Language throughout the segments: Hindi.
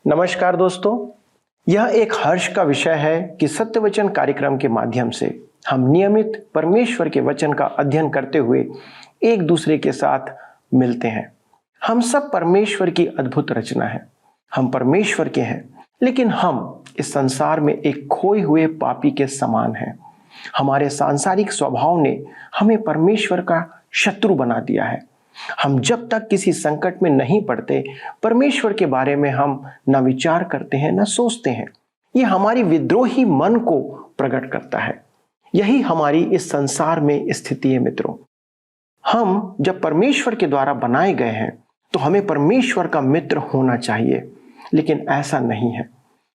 नमस्कार दोस्तों, यह एक हर्ष का विषय है कि सत्य वचन कार्यक्रम के माध्यम से हम नियमित परमेश्वर के वचन का अध्ययन करते हुए एक दूसरे के साथ मिलते हैं। हम सब परमेश्वर की अद्भुत रचना है। हम परमेश्वर के हैं, लेकिन हम इस संसार में एक खोए हुए पापी के समान हैं। हमारे सांसारिक स्वभाव ने हमें परमेश्वर का शत्रु बना दिया है। हम जब तक किसी संकट में नहीं पड़ते, परमेश्वर के बारे में हम न विचार करते हैं न सोचते हैं। ये हमारी विद्रोही मन को प्रकट करता है। यही हमारी इस संसार में स्थिति है मित्रों। हम जब परमेश्वर के द्वारा बनाए गए हैं तो हमें परमेश्वर का मित्र होना चाहिए, लेकिन ऐसा नहीं है।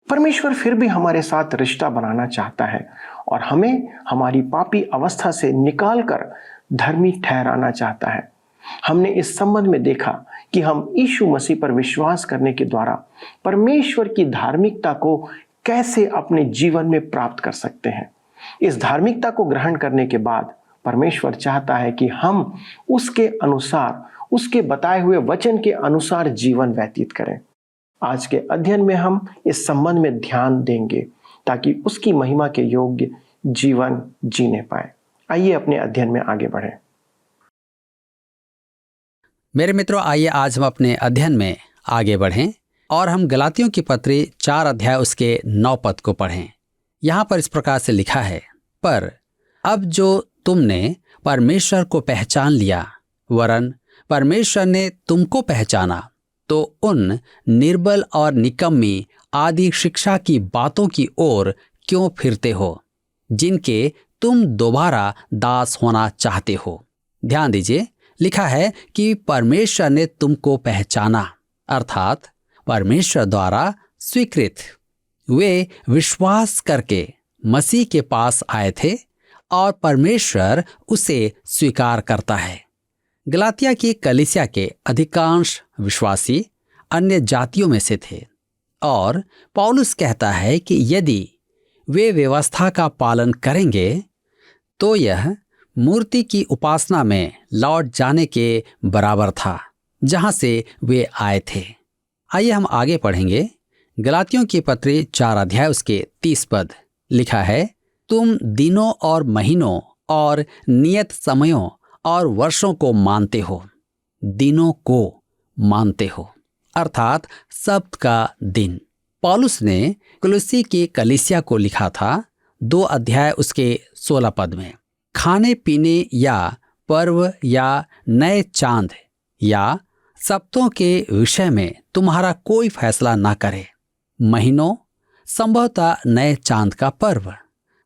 परमेश्वर फिर भी हमारे साथ रिश्ता बनाना चाहता है और हमें हमारी पापी अवस्था से निकालकर धर्मी ठहराना चाहता है। हमने इस संबंध में देखा कि हम यीशु मसीह पर विश्वास करने के द्वारा परमेश्वर की धार्मिकता को कैसे अपने जीवन में प्राप्त कर सकते हैं। इस धार्मिकता को ग्रहण करने के बाद परमेश्वर चाहता है कि हम उसके अनुसार, उसके बताए हुए वचन के अनुसार जीवन व्यतीत करें। आज के अध्ययन में हम इस संबंध में ध्यान देंगे ताकि उसकी महिमा के योग्य जीवन जीने पाए। आइए अपने अध्ययन में आगे बढ़ें। मेरे मित्रों, आइए आज हम अपने अध्ययन में आगे बढ़ें और हम गलातियों की पत्री 4 अध्याय उसके 9 पद को पढ़ें। यहाँ पर इस प्रकार से लिखा है, पर अब जो तुमने परमेश्वर को पहचान लिया, वरन परमेश्वर ने तुमको पहचाना, तो उन निर्बल और निकम्मी आदि शिक्षा की बातों की ओर क्यों फिरते हो, जिनके तुम दोबारा दास होना चाहते हो। ध्यान दीजिए, लिखा है कि परमेश्वर ने तुमको पहचाना, अर्थात परमेश्वर द्वारा स्वीकृत। वे विश्वास करके मसीह के पास आए थे और परमेश्वर उसे स्वीकार करता है। गलातिया की कलीसिया के अधिकांश विश्वासी अन्य जातियों में से थे और पौलुस कहता है कि यदि वे व्यवस्था का पालन करेंगे तो यह मूर्ति की उपासना में लौट जाने के बराबर था जहां से वे आए थे। आइए हम आगे पढ़ेंगे। गलातियों की पत्री 4 अध्याय उसके 30 पद लिखा है, तुम दिनों और महीनों और नियत समयों और वर्षों को मानते हो। दिनों को मानते हो अर्थात सब्त का दिन। पौलुस ने कुलुस्सी की कलीसिया को लिखा था 2 अध्याय उसके 16 पद में, खाने पीने या पर्व या नए चांद या सप्तों के विषय में तुम्हारा कोई फैसला ना करे। महीनों, संभवतः नए चांद का पर्व।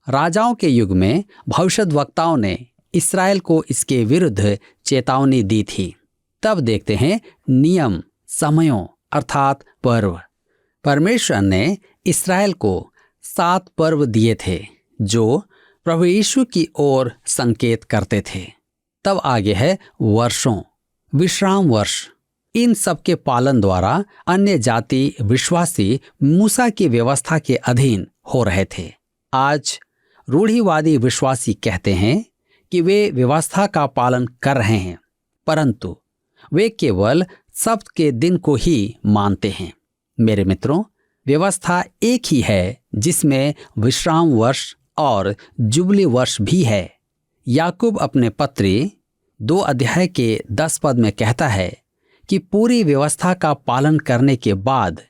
राजाओं के युग में भविष्यद्वक्ताओं ने इस्राएल को इसके विरुद्ध चेतावनी दी थी। तब देखते हैं नियम, समयों अर्थात पर्व। परमेश्वर ने इस्राएल को 7 पर्व दिए थे जो प्रभु यीशु की ओर संकेत करते थे। तब आगे है वर्षों, विश्राम वर्ष। इन सब के पालन द्वारा अन्य जाति विश्वासी मूसा की व्यवस्था के अधीन हो रहे थे। आज रूढ़िवादी विश्वासी कहते हैं कि वे व्यवस्था का पालन कर रहे हैं, परंतु वे केवल सब्त के दिन को ही मानते हैं। मेरे मित्रों, व्यवस्था एक ही है जिसमें विश्राम वर्ष और जुबली वर्ष भी है। याकूब अपने पत्री 2 अध्याय के 10 पद में कहता है कि पूरी व्यवस्था का पालन करने के बाद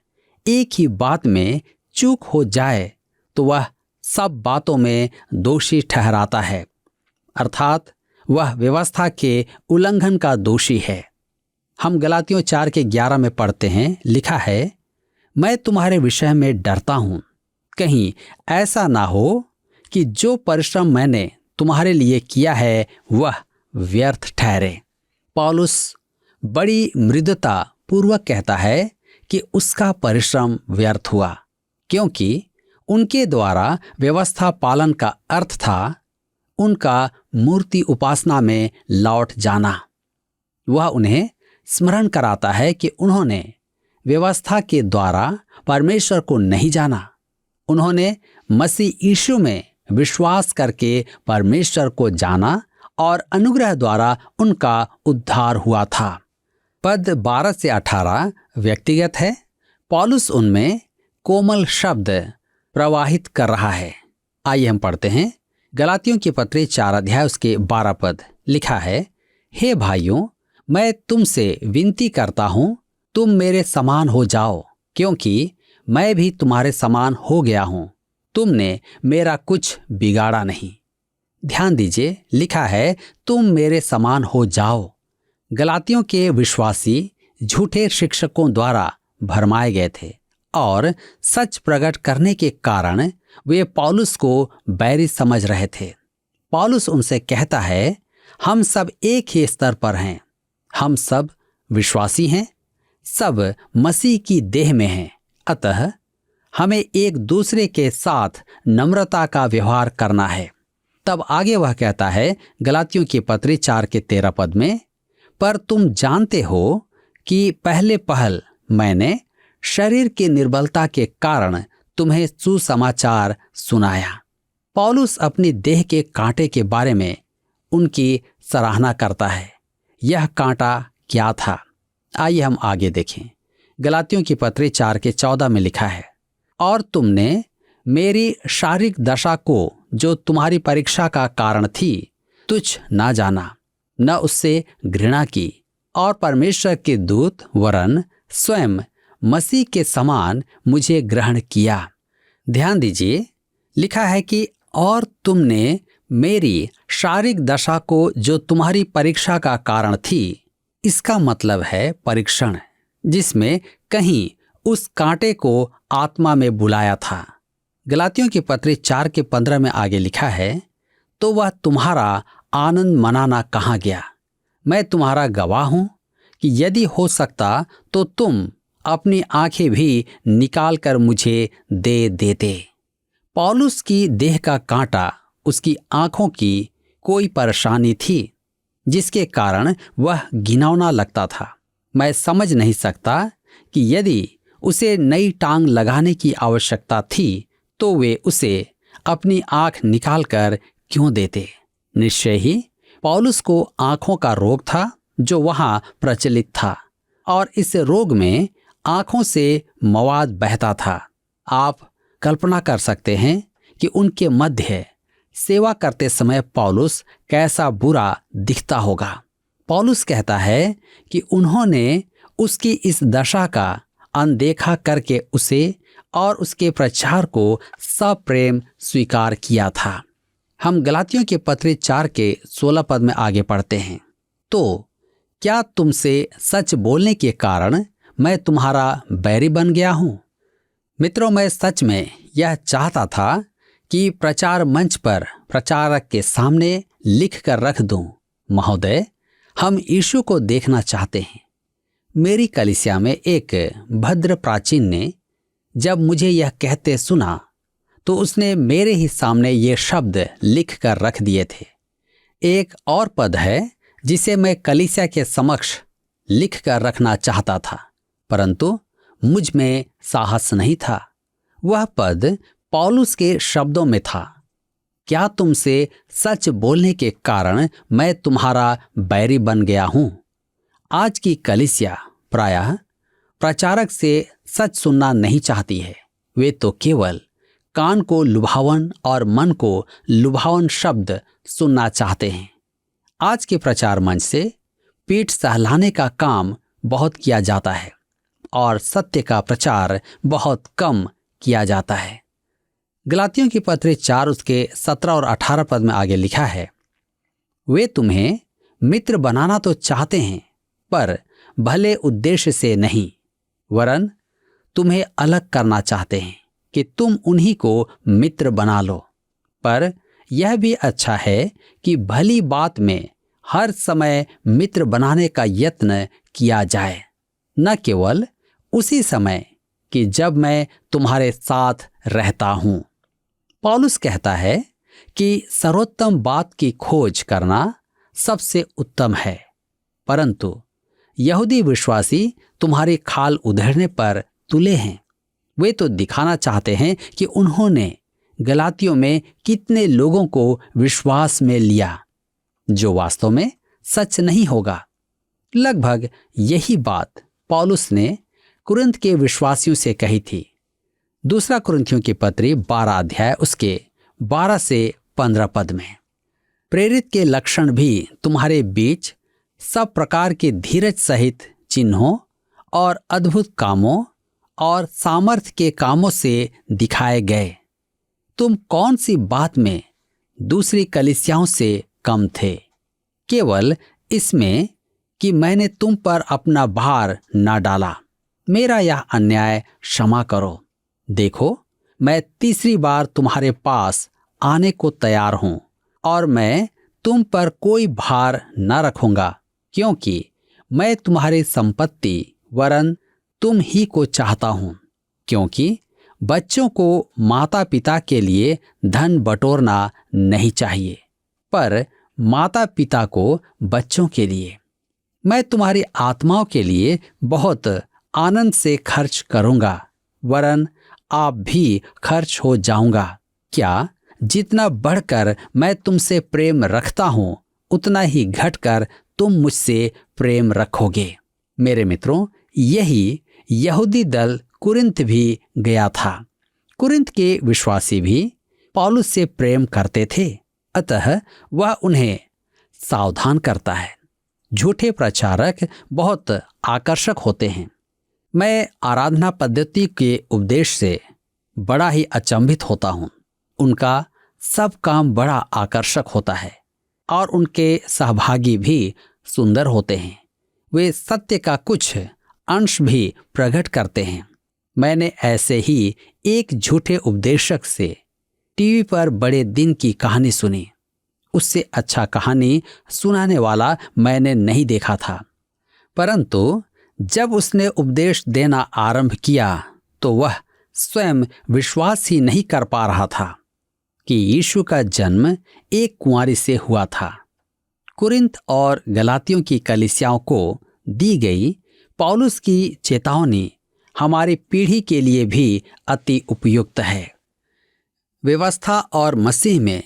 एक ही बात में चूक हो जाए तो वह सब बातों में दोषी ठहराता है, अर्थात वह व्यवस्था के उल्लंघन का दोषी है। हम गलातियों 4 के 11 में पढ़ते हैं, लिखा है, मैं तुम्हारे विषय में डरता हूं, कहीं ऐसा ना हो कि जो परिश्रम मैंने तुम्हारे लिए किया है वह व्यर्थ ठहरे। पौलुस बड़ी मृदुता पूर्वक कहता है कि उसका परिश्रम व्यर्थ हुआ, क्योंकि उनके द्वारा व्यवस्था पालन का अर्थ था उनका मूर्ति उपासना में लौट जाना। वह उन्हें स्मरण कराता है कि उन्होंने व्यवस्था के द्वारा परमेश्वर को नहीं जाना। उन्होंने मसीह यीशु में विश्वास करके परमेश्वर को जाना और अनुग्रह द्वारा उनका उद्धार हुआ था। पद 12 से 18 व्यक्तिगत है, पौलुस उनमें कोमल शब्द प्रवाहित कर रहा है। आइए हम पढ़ते हैं गलातियों की पत्री 4 अध्याय उसके 12 पद। लिखा है, हे भाइयों, मैं तुमसे विनती करता हूं, तुम मेरे समान हो जाओ, क्योंकि मैं भी तुम्हारे समान हो गया हूं। तुमने मेरा कुछ बिगाड़ा नहीं। ध्यान दीजिए, लिखा है तुम मेरे समान हो जाओ। गलातियों के विश्वासी झूठे शिक्षकों द्वारा भरमाए गए थे और सच प्रकट करने के कारण वे पौलुस को बैरी समझ रहे थे। पौलुस उनसे कहता है, हम सब एक ही स्तर पर हैं, हम सब विश्वासी हैं, सब मसीह की देह में हैं। अतः हमें एक दूसरे के साथ नम्रता का व्यवहार करना है। तब आगे वह कहता है गलातियों की पत्री 4 के 13 पद में, पर तुम जानते हो कि पहले पहल मैंने शरीर की निर्बलता के कारण तुम्हें सुसमाचार सुनाया। पौलुस अपनी देह के कांटे के बारे में उनकी सराहना करता है। यह कांटा क्या था? आइए हम आगे देखें। गलातियों की पत्री 4 के 14 में लिखा है, और तुमने मेरी शारीरिक दशा को, जो तुम्हारी परीक्षा का कारण थी, तुच्छ ना जाना, न उससे घृणा की, और परमेश्वर के दूत वरन स्वयं मसीह के समान मुझे ग्रहण किया। ध्यान दीजिए, लिखा है कि और तुमने मेरी शारीरिक दशा को, जो तुम्हारी परीक्षा का कारण थी। इसका मतलब है परीक्षण, जिसमें कहीं उस कांटे को आत्मा में बुलाया था। गलातियों की पत्री 4 के 15 में आगे लिखा है, तो वह तुम्हारा आनंद मनाना कहाँ गया? मैं तुम्हारा गवाह हूं कि यदि हो सकता तो तुम अपनी आंखें भी निकाल कर मुझे दे देते। पौलुस की देह का कांटा उसकी आंखों की कोई परेशानी थी, जिसके कारण वह घिनौना लगता था। मैं समझ नहीं सकता कि यदि उसे नई टांग लगाने की आवश्यकता थी तो वे उसे अपनी आंख निकालकर क्यों देते। निश्चय ही पौलुस को आंखों का रोग था जो वहां प्रचलित था, और इस रोग में आंखों से मवाद बहता था। आप कल्पना कर सकते हैं कि उनके मध्य सेवा करते समय पौलुस कैसा बुरा दिखता होगा। पौलुस कहता है कि उन्होंने उसकी इस दशा का अनदेखा करके उसे और उसके प्रचार को सप्रेम स्वीकार किया था। हम गलातियों के पत्री 4 के 16 पद में आगे पढ़ते हैं, तो क्या तुमसे सच बोलने के कारण मैं तुम्हारा बैरी बन गया हूं? मित्रों, मैं सच में यह चाहता था कि प्रचार मंच पर प्रचारक के सामने लिख कर रख दूं, महोदय, हम यीशु को देखना चाहते हैं। मेरी कलीसिया में एक भद्र प्राचीन ने जब मुझे यह कहते सुना तो उसने मेरे ही सामने ये शब्द लिख कर रख दिए थे। एक और पद है जिसे मैं कलीसिया के समक्ष लिख कर रखना चाहता था, परंतु मुझ में साहस नहीं था। वह पद पौलुस के शब्दों में था, क्या तुमसे सच बोलने के कारण मैं तुम्हारा बैरी बन गया हूं? आज की कलीसिया प्रायः प्रचारक से सच सुनना नहीं चाहती है। वे तो केवल कान को लुभावन और मन को लुभावन शब्द सुनना चाहते हैं। आज के प्रचार मंच से पीठ सहलाने का काम बहुत किया जाता है और सत्य का प्रचार बहुत कम किया जाता है। गलातियों की पत्री 4 उसके 17 और 18 पद में आगे लिखा है, वे तुम्हें मित्र बनाना तो चाहते हैं, पर भले उद्देश्य से नहीं, वरन तुम्हें अलग करना चाहते हैं कि तुम उन्हीं को मित्र बना लो। पर यह भी अच्छा है कि भली बात में हर समय मित्र बनाने का यत्न किया जाए, न केवल उसी समय कि जब मैं तुम्हारे साथ रहता हूं। पौलुस कहता है कि सर्वोत्तम बात की खोज करना सबसे उत्तम है, परंतु यहूदी विश्वासी तुम्हारी खाल उधेड़ने पर तुले हैं। वे तो दिखाना चाहते हैं कि उन्होंने गलातियों में कितने लोगों को विश्वास में लिया, जो वास्तव में सच नहीं होगा। लगभग यही बात पौलुस ने कुरिन्थ के विश्वासियों से कही थी। दूसरा कुरिन्थियों की पत्री 12 अध्याय उसके 12 से 15 पद में, प्रेरित के लक्षण भी तुम्हारे बीच सब प्रकार के धीरज सहित चिन्हों और अद्भुत कामों और सामर्थ्य के कामों से दिखाए गए। तुम कौन सी बात में दूसरी कलीसियाओं से कम थे? केवल इसमें कि मैंने तुम पर अपना भार न डाला। मेरा यह अन्याय क्षमा करो। देखो, मैं तीसरी बार तुम्हारे पास आने को तैयार हूं और मैं तुम पर कोई भार न रखूंगा, क्योंकि मैं तुम्हारी संपत्ति वरन तुम ही को चाहता हूं। क्योंकि बच्चों को माता पिता के लिए धन बटोरना नहीं चाहिए, पर माता पिता को बच्चों के लिए। मैं तुम्हारी आत्माओं के लिए बहुत आनंद से खर्च करूंगा, वरन आप भी खर्च हो जाऊंगा। क्या जितना बढ़कर मैं तुमसे प्रेम रखता हूं, उतना ही घटकर तुम मुझसे प्रेम रखोगे। मेरे मित्रों, यही यहूदी दल कुरिन्थ भी गया था। कुरिन्थ के विश्वासी भी पौलुस से प्रेम करते थे, अतः वह उन्हें सावधान करता है। झूठे प्रचारक बहुत आकर्षक होते हैं। मैं आराधना पद्धति के उपदेश से बड़ा ही अचंभित होता हूँ। उनका सब काम बड़ा आकर्षक होता है और उनके सहभागी भी सुंदर होते हैं। वे सत्य का कुछ अंश भी प्रकट करते हैं। मैंने ऐसे ही एक झूठे उपदेशक से टीवी पर बड़े दिन की कहानी सुनी। उससे अच्छा कहानी सुनाने वाला मैंने नहीं देखा था, परंतु जब उसने उपदेश देना आरंभ किया तो वह स्वयं विश्वास ही नहीं कर पा रहा था कि यीशु का जन्म एक कुंवारी से हुआ था। कुरिन्थ और गलातियों की कलीसियाओं को दी गई पौलुस की चेतावनी हमारी पीढ़ी के लिए भी अति उपयुक्त है। व्यवस्था और मसीह में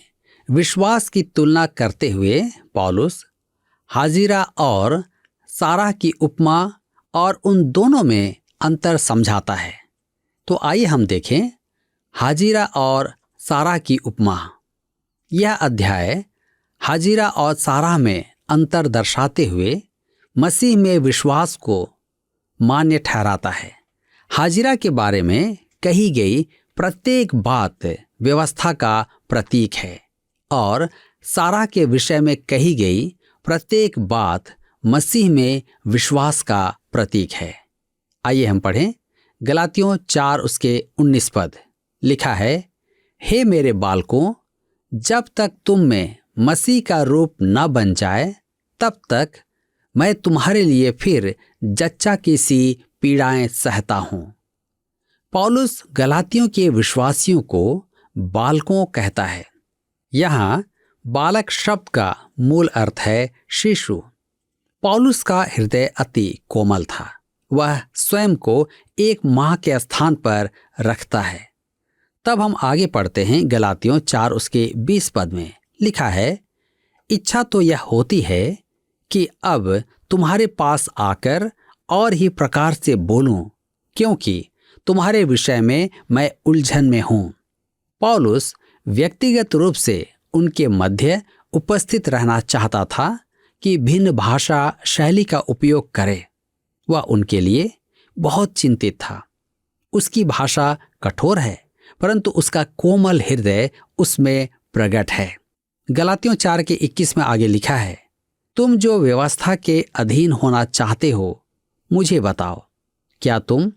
विश्वास की तुलना करते हुए पौलुस हाजिरा और सारा की उपमा और उन दोनों में अंतर समझाता है। तो आइए हम देखें हाजिरा और सारा की उपमा। यह अध्याय हाजिरा और सारा में अंतर दर्शाते हुए मसीह में विश्वास को मान्य ठहराता है। हाजिरा के बारे में कही गई प्रत्येक बात व्यवस्था का प्रतीक है और सारा के विषय में कही गई प्रत्येक बात मसीह में विश्वास का प्रतीक है। आइए हम पढ़ें गलातियों 4 उसके 19 पद। लिखा है, हे मेरे बालकों, जब तक तुम में मसीह का रूप न बन जाए, तब तक मैं तुम्हारे लिए फिर जच्चा की सी पीड़ाएं सहता हूं। पौलुस गलातियों के विश्वासियों को बालकों कहता है। यहाँ बालक शब्द का मूल अर्थ है शिशु। पौलुस का हृदय अति कोमल था। वह स्वयं को एक मां के स्थान पर रखता है। तब हम आगे पढ़ते हैं गलातियों 4 उसके 20 पद में। लिखा है, इच्छा तो यह होती है कि अब तुम्हारे पास आकर और ही प्रकार से बोलूं, क्योंकि तुम्हारे विषय में मैं उलझन में हूं। पौलुस व्यक्तिगत रूप से उनके मध्य उपस्थित रहना चाहता था कि भिन्न भाषा शैली का उपयोग करे। वह उनके लिए बहुत चिंतित था। उसकी भाषा कठोर है, परंतु उसका कोमल हृदय उसमें प्रकट है। गलातियों 4 के 21 में आगे लिखा है, तुम जो व्यवस्था के अधीन होना चाहते हो, मुझे बताओ, क्या तुम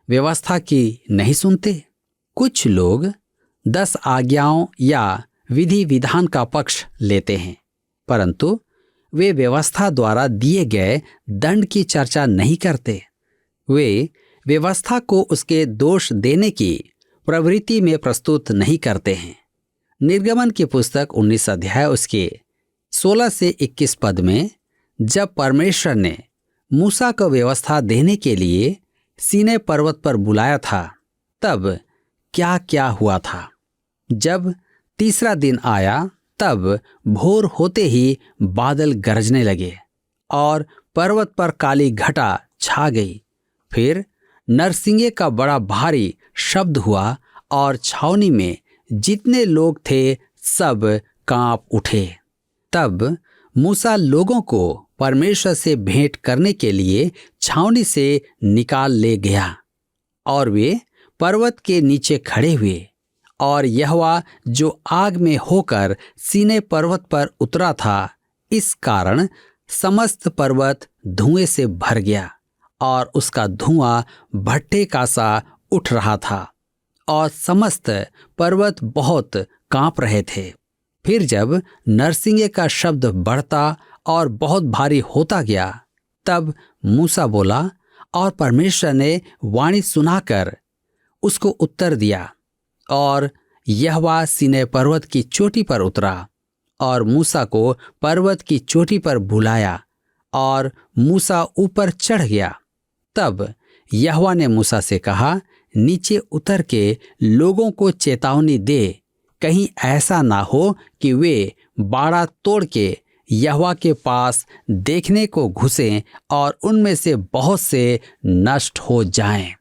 व्यवस्था की नहीं सुनते? कुछ लोग 10 आज्ञाओं या विधि विधान का पक्ष लेते हैं, परंतु वे व्यवस्था द्वारा दिए गए दंड की चर्चा नहीं करते। वे व्यवस्था को उसके दोष देने की प्रवृत्ति में प्रस्तुत नहीं करते हैं। निर्गमन की पुस्तक 19 अध्याय उसके 16 से 21 पद में जब परमेश्वर ने मूसा को व्यवस्था देने के लिए सीनै पर्वत पर बुलाया था, तब क्या क्या हुआ था। जब तीसरा दिन आया, तब भोर होते ही बादल गरजने लगे और पर्वत पर काली घटा छा गई। फिर नरसिंगे का बड़ा भारी शब्द हुआ और छावनी में जितने लोग थे सब कांप उठे। तब मूसा लोगों को परमेश्वर से भेंट करने के लिए छावनी से निकाल ले गया और वे पर्वत के नीचे खड़े हुए, और यहोवा जो आग में होकर सीनै पर्वत पर उतरा था, इस कारण समस्त पर्वत धुएं से भर गया और उसका धुआं भट्ठे का सा उठ रहा था और समस्त पर्वत बहुत कांप रहे थे। फिर जब नरसिंगे का शब्द बढ़ता और बहुत भारी होता गया, तब मूसा बोला और परमेश्वर ने वाणी सुनाकर उसको उत्तर दिया, और यहोवा सीनै पर्वत की चोटी पर उतरा और मूसा को पर्वत की चोटी पर बुलाया और मूसा ऊपर चढ़ गया। तब यहोवा ने मूसा से कहा, नीचे उतर के लोगों को चेतावनी दे, कहीं ऐसा ना हो कि वे बाड़ा तोड़ के यहोवा के पास देखने को घुसें और उनमें से बहुत से नष्ट हो जाएं।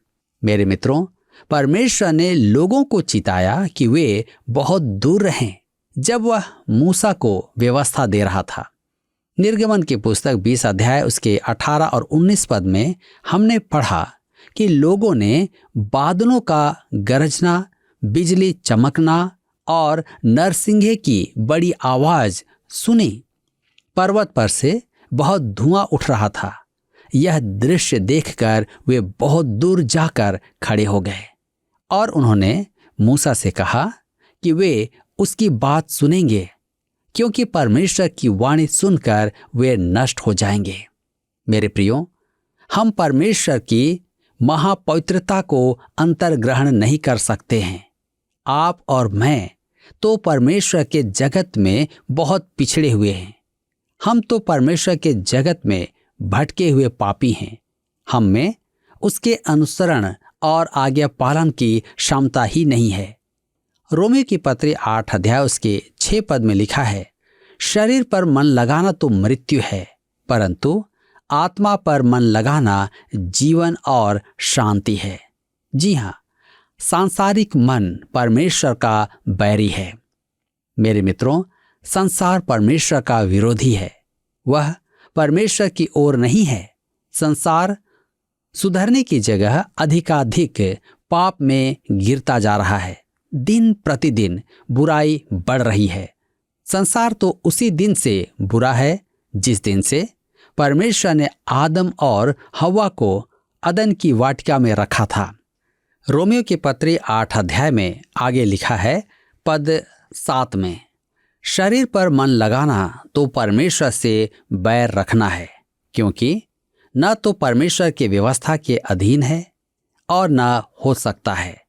मेरे मित्रों, परमेश्वर ने लोगों को चिताया कि वे बहुत दूर रहें जब वह मूसा को व्यवस्था दे रहा था। निर्गमन की पुस्तक 20 अध्याय उसके 18 और 19 पद में हमने पढ़ा कि लोगों ने बादलों का गरजना, बिजली चमकना और नरसिंगे की बड़ी आवाज सुनी। पर्वत पर से बहुत धुआं उठ रहा था। यह दृश्य देखकर वे बहुत दूर जाकर खड़े हो गए और उन्होंने मूसा से कहा कि वे उसकी बात सुनेंगे, क्योंकि परमेश्वर की वाणी सुनकर वे नष्ट हो जाएंगे। मेरे प्रियो, हम परमेश्वर की महापवित्रता को अंतर्ग्रहण नहीं कर सकते हैं। आप और मैं तो परमेश्वर के जगत में बहुत पिछड़े हुए हैं। हम तो परमेश्वर के जगत में भटके हुए पापी हैं। हम में उसके अनुसरण और आज्ञा पालन की क्षमता ही नहीं है। रोमियो की पत्री 8 अध्याय उसके 6 पद में लिखा है, शरीर पर मन लगाना तो मृत्यु है, परंतु आत्मा पर मन लगाना जीवन और शांति है। जी हाँ, सांसारिक मन परमेश्वर का बैरी है। मेरे मित्रों, संसार परमेश्वर का विरोधी है। वह परमेश्वर की ओर नहीं है। संसार सुधरने की जगह अधिकाधिक पाप में गिरता जा रहा है। दिन प्रतिदिन बुराई बढ़ रही है। संसार तो उसी दिन से बुरा है जिस दिन से परमेश्वर ने आदम और हव्वा को अदन की वाटिका में रखा था। रोमियो की पत्री 8 अध्याय में आगे लिखा है, पद 7 में, शरीर पर मन लगाना तो परमेश्वर से बैर रखना है, क्योंकि न तो परमेश्वर की व्यवस्था के अधीन है और न हो सकता है।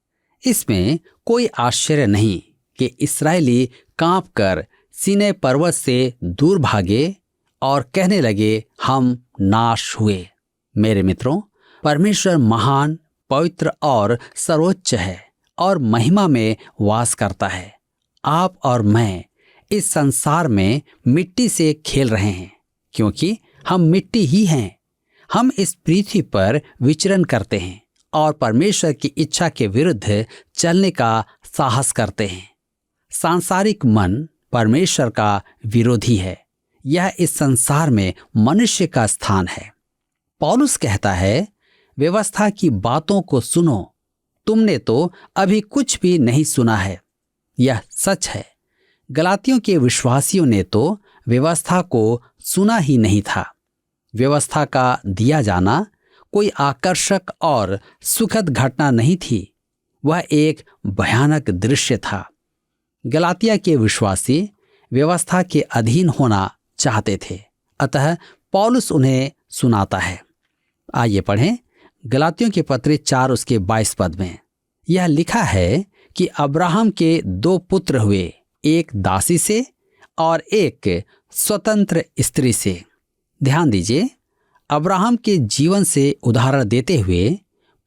इसमें कोई आश्चर्य नहीं कि इस्राएली कांप कर सीनै पर्वत से दूर भागे और कहने लगे, हम नाश हुए। मेरे मित्रों, परमेश्वर महान, पवित्र और सर्वोच्च है और महिमा में वास करता है। आप और मैं इस संसार में मिट्टी से खेल रहे हैं, क्योंकि हम मिट्टी ही हैं। हम इस पृथ्वी पर विचरण करते हैं और परमेश्वर की इच्छा के विरुद्ध चलने का साहस करते हैं। सांसारिक मन परमेश्वर का विरोधी है। यह इस संसार में मनुष्य का स्थान है। पौलुस कहता है, व्यवस्था की बातों को सुनो, तुमने तो अभी कुछ भी नहीं सुना है। यह सच है। गलातियों के विश्वासियों ने तो व्यवस्था को सुना ही नहीं था। व्यवस्था का दिया जाना कोई आकर्षक और सुखद घटना नहीं थी। वह एक भयानक दृश्य था। गलातिया के विश्वासी व्यवस्था के अधीन होना चाहते थे, अतः पौलुस उन्हें सुनाता है। आइए पढ़ें गलातियों की पत्री 4 उसके 22 पद में। यह लिखा है कि अब्राहम के 2 पुत्र हुए, एक दासी से और एक स्वतंत्र स्त्री से। ध्यान दीजिए, अब्राहम के जीवन से उदाहरण देते हुए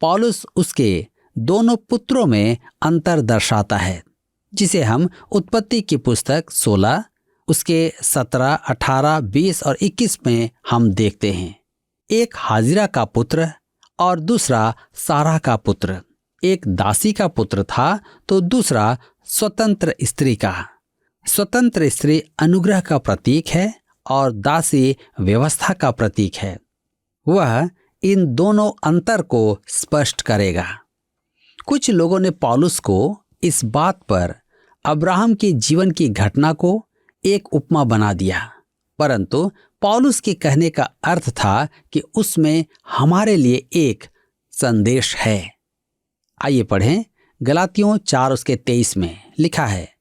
पौलुस उसके दोनों पुत्रों में अंतर दर्शाता है, जिसे हम उत्पत्ति की पुस्तक 16 उसके 17, 18, 20 और 21 में हम देखते हैं। एक हाजिरा का पुत्र और दूसरा सारा का पुत्र। एक दासी का पुत्र था तो दूसरा स्वतंत्र स्त्री का। स्वतंत्र स्त्री अनुग्रह का प्रतीक है और दासी व्यवस्था का प्रतीक है। वह इन दोनों अंतर को स्पष्ट करेगा। कुछ लोगों ने पौलुस को इस बात पर अब्राहम के जीवन की घटना को एक उपमा बना दिया, परंतु पौलुस के कहने का अर्थ था कि उसमें हमारे लिए एक संदेश है। आइए पढ़ें, गलातियों 4:23 में लिखा है,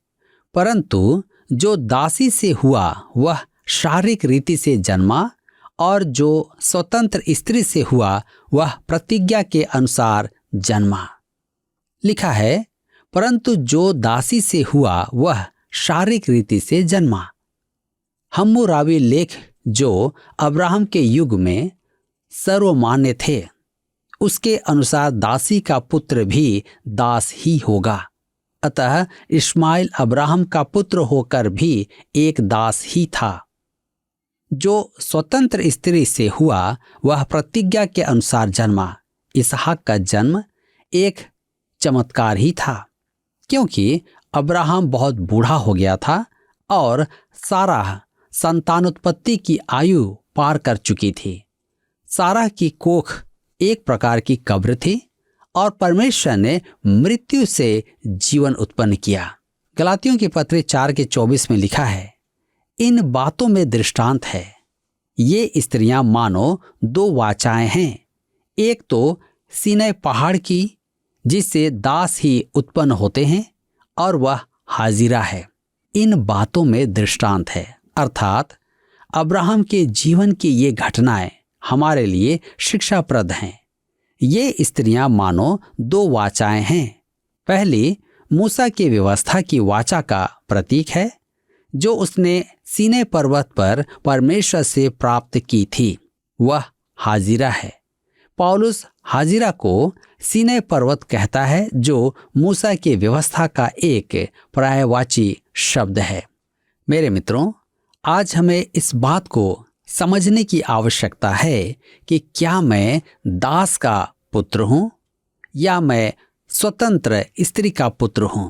परंतु जो दासी से हुआ वह शारीरिक रीति से जन्मा, और जो स्वतंत्र स्त्री से हुआ वह प्रतिज्ञा के अनुसार जन्मा। लिखा है, परंतु जो दासी से हुआ वह शारीरिक रीति से जन्मा। हम्मुराबी लेख जो अब्राहम के युग में सर्वमान्य थे, उसके अनुसार दासी का पुत्र भी दास ही होगा। अतः इश्माइल अब्राहम का पुत्र होकर भी एक दास ही था। जो स्वतंत्र स्त्री से हुआ वह प्रतिज्ञा के अनुसार जन्मा। इसहाक का जन्म एक चमत्कार ही था, क्योंकि अब्राहम बहुत बूढ़ा हो गया था और सारा संतानोत्पत्ति की आयु पार कर चुकी थी। सारा की कोख एक प्रकार की कब्र थी और परमेश्वर ने मृत्यु से जीवन उत्पन्न किया। गलातियों की पत्री 4:24 में लिखा है, इन बातों में दृष्टांत है। ये स्त्रियां मानो दो वाचाएं हैं, एक तो सीनै पहाड़ की जिससे दास ही उत्पन्न होते हैं, और वह हाजिरा है। इन बातों में दृष्टांत है, अर्थात अब्राहम के जीवन की ये घटनाएं हमारे लिए शिक्षाप्रद हैं। ये स्त्रियां मानो दो वाचाएं हैं। पहली मूसा की व्यवस्था की वाचा का प्रतीक है, जो उसने सीनै पर्वत पर परमेश्वर से प्राप्त की थी, वह हाजिरा है। पौलुस हाजिरा को सीनै पर्वत कहता है, जो मूसा की व्यवस्था का एक पर्यायवाची शब्द है। मेरे मित्रों, आज हमें इस बात को समझने की आवश्यकता है कि क्या मैं दास का पुत्र हूं या मैं स्वतंत्र स्त्री का पुत्र हूं,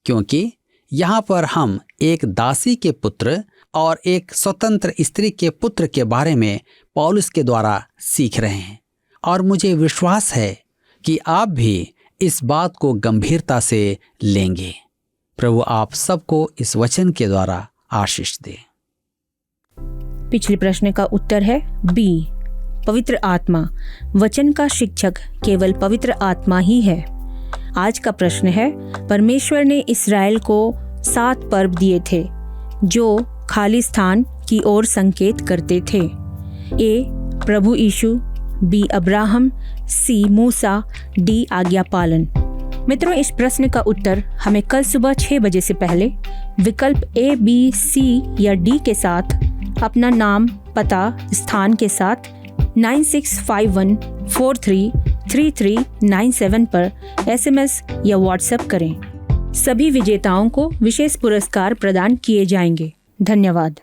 क्योंकि यहाँ पर हम एक दासी के पुत्र और एक स्वतंत्र स्त्री के पुत्र के बारे में पौलुस के द्वारा सीख रहे हैं, और मुझे विश्वास है कि आप भी इस बात को गंभीरता से लेंगे। प्रभु आप सबको इस वचन के द्वारा आशीष दे। पिछले प्रश्न का उत्तर है बी, पवित्र आत्मा। वचन का शिक्षक केवल पवित्र आत्मा ही है। आज का प्रश्न है, परमेश्वर ने इस्राएल को 7 पर्व दिए थे जो खाली स्थान की ओर संकेत करते थे। ए, प्रभु यीशु, बी, अब्राहम, सी, मूसा, डी, आज्ञा पालन। मित्रों, इस प्रश्न का उत्तर हमें कल सुबह 6 बजे से पहले विकल्प ए, बी, सी या डी के साथ अपना नाम, पता, स्थान के साथ 9651433397 पर SMS या WhatsApp करें। सभी विजेताओं को विशेष पुरस्कार प्रदान किए जाएंगे। धन्यवाद।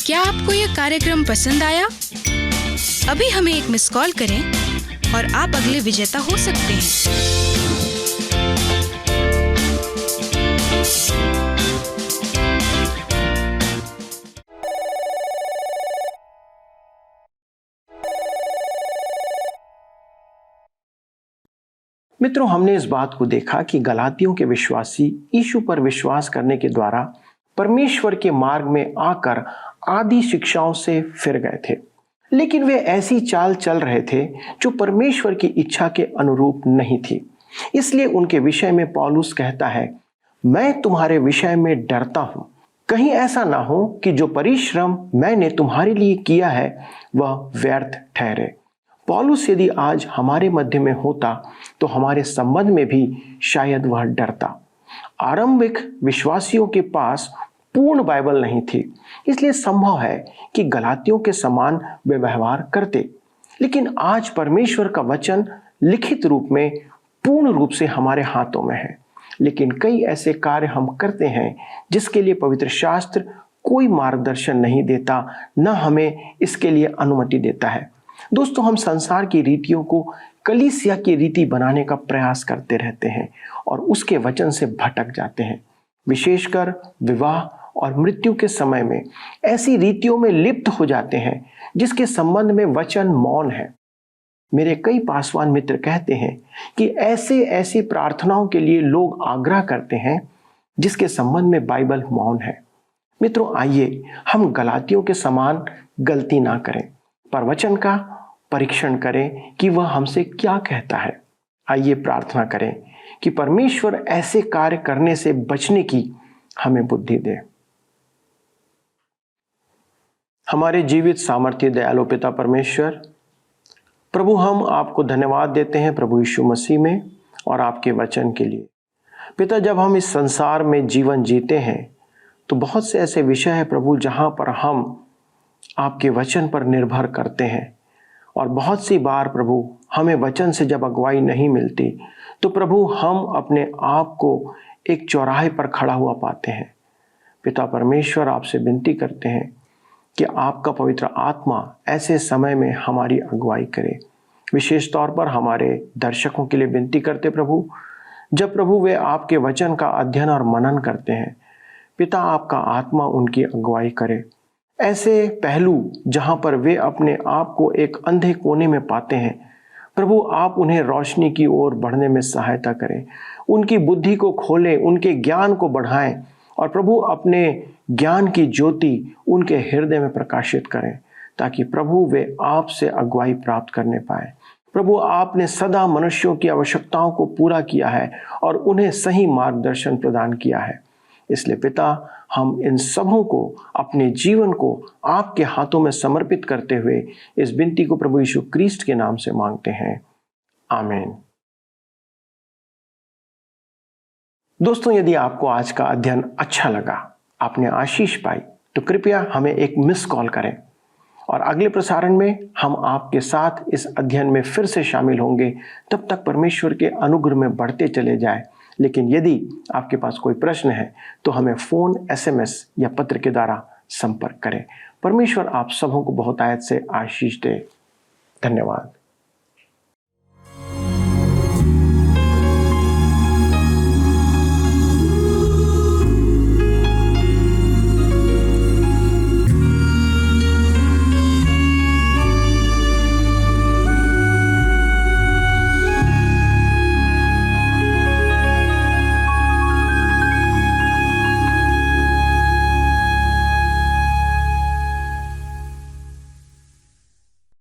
क्या आपको यह कार्यक्रम पसंद आया? अभी हमें एक मिस कॉल करें और आप अगले विजेता हो सकते हैं। मित्रों, हमने इस बात को देखा कि गलातियों के विश्वासी यीशु पर विश्वास करने के द्वारा परमेश्वर के मार्ग में आकर आदि शिक्षाओं से फिर गए थे, लेकिन वे ऐसी चाल चल रहे थे जो परमेश्वर की इच्छा के अनुरूप नहीं थी। इसलिए उनके विषय में पौलुस कहता है, मैं तुम्हारे विषय में डरता हूं, कहीं ऐसा ना हो कि जो परिश्रम मैंने तुम्हारे लिए किया है वह व्यर्थ ठहरे। पौलुस यदि आज हमारे मध्य में होता तो हमारे संबंध में भी शायद वह डरता। आरंभिक विश्वासियों के पास पूर्ण बाइबल नहीं थी, इसलिए संभव है कि गलातियों के समान वे व्यवहार करते। लेकिन आज परमेश्वर का वचन लिखित रूप में पूर्ण रूप से हमारे हाथों में है, लेकिन कई ऐसे कार्य हम करते हैं जिसके लिए पवित्र शास्त्र कोई मार्गदर्शन नहीं देता, न हमें इसके लिए अनुमति देता है। दोस्तों, हम संसार की रीतियों को कलीसिया की रीति बनाने का प्रयास करते रहते हैं और उसके वचन से भटक जाते हैं। विशेषकर विवाह और मृत्यु के समय में ऐसी रीतियों में लिप्त हो जाते हैं जिसके संबंध में वचन मौन है। मेरे कई पासवान मित्र कहते हैं कि ऐसी प्रार्थनाओं के लिए लोग आग्रह करते हैं जिसके संबंध में बाइबल मौन है। मित्रों, आइए हम गलातियों के समान गलती ना करें, पर वचन का परीक्षण करें कि वह हमसे क्या कहता है। आइए प्रार्थना करें कि परमेश्वर ऐसे कार्य करने से बचने की हमें बुद्धि दे। हमारे जीवित सामर्थ्य दयालु पिता परमेश्वर, प्रभु, हम आपको धन्यवाद देते हैं प्रभु यीशु मसीह में और आपके वचन के लिए। पिता, जब हम इस संसार में जीवन जीते हैं तो बहुत से ऐसे विषय है प्रभु जहां पर हम आपके वचन पर निर्भर करते हैं, और बहुत सी बार प्रभु हमें वचन से जब अगुवाई नहीं मिलती तो प्रभु हम अपने आप को एक चौराहे पर खड़ा हुआ पाते हैं। पिता परमेश्वर, आपसे विनती करते हैं कि आपका पवित्र आत्मा ऐसे समय में हमारी अगुवाई करे। विशेष तौर पर हमारे दर्शकों के लिए विनती करते प्रभु, जब प्रभु वे आपके वचन का अध्ययन और मनन करते हैं, पिता आपका आत्मा उनकी अगुवाई करे। ऐसे पहलू जहां पर वे अपने आप को एक अंधे कोने में पाते हैं, प्रभु आप उन्हें रोशनी की ओर बढ़ने में सहायता करें, उनकी बुद्धि को खोलें, उनके ज्ञान को बढ़ाएं और प्रभु अपने ज्ञान की ज्योति उनके हृदय में प्रकाशित करें, ताकि प्रभु वे आपसे अगुवाई प्राप्त करने पाए। प्रभु, आपने सदा मनुष्यों की आवश्यकताओं को पूरा किया है और उन्हें सही मार्गदर्शन प्रदान किया है। इसलिए पिता, हम इन सबों को, अपने जीवन को आपके हाथों में समर्पित करते हुए इस विनती को प्रभु यीशु क्रिस्ट के नाम से मांगते हैं, आमीन। दोस्तों, यदि आपको आज का अध्ययन अच्छा लगा, आपने आशीष पाई, तो कृपया हमें एक मिस कॉल करें और अगले प्रसारण में हम आपके साथ इस अध्ययन में फिर से शामिल होंगे। तब तक परमेश्वर के अनुग्रह में बढ़ते चले जाएं। लेकिन यदि आपके पास कोई प्रश्न है तो हमें फ़ोन, SMS या पत्र के द्वारा संपर्क करें। परमेश्वर आप सबों को बहुत आयत से आशीष दे। धन्यवाद।